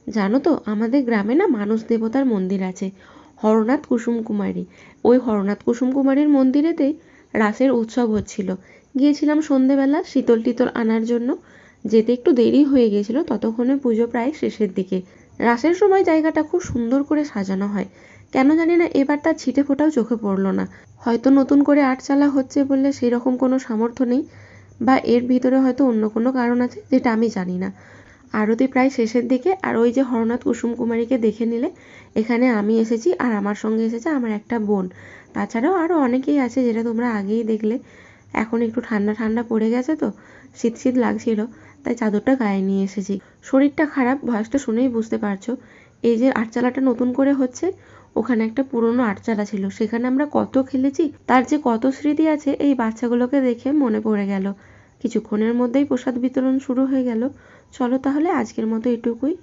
জানো তো, আমাদের গ্রামে না মানস দেবতার মন্দির আছে, হরনাথ কুসুম কুমারী। ওই হরনাথ কুসুম কুমারীর মন্দিরেতেই রাসের উৎসব হচ্ছিল। গিয়েছিলাম সন্ধেবেলা শীতল টিতল আনার জন্য। যেতে একটু দেরি হয়ে গিয়েছিল, ততক্ষণে পুজো প্রায় শেষের দিকে। রাসের সময় জায়গাটা খুব সুন্দর করে সাজানো হয়। কেন জানি না এবার তার ছিটে ফোটাও চোখে পড়লো না। হয়তো নতুন করে আর্ট চালা হচ্ছে বললে সেই রকম কোনো সামর্থ্য নেই, বা এর ভিতরে হয়তো অন্য কোনো কারণ আছে যেটা আমি জানি না। আরতি প্রায় শেষের দিকে, আর ওই যে হরনাথ কুসুম কুমারীকে দেখে নিলে। এখানে আমি এসেছি আর আমার সঙ্গে এসেছে আমার একটা বোন। তাছাড়াও আরও অনেকেই আছে, যেটা তোমরা আগেই দেখলে। এখন একটু ঠান্ডা ঠান্ডা পড়ে গেছে তো, শীত শীত লাগছিল, তাই চাদরটা গায়ে নিয়ে এসেছি। শরীরটা খারাপ, ভয়েসটা শুনেই বুঝতে পারছো। এই যে আটচালাটা নতুন করে হচ্ছে, ওখানে একটা পুরনো আটচালা ছিল, সেখানে আমরা কত খেলেছি, তার যে কত স্মৃতি আছে এই বাচ্চাগুলোকে দেখে মনে পড়ে গেল। কিছুক্ষণের মধ্যেই প্রসাদ বিতরণ শুরু হয়ে গেল। চলো তাহলে আজকের মতো এটুকুই।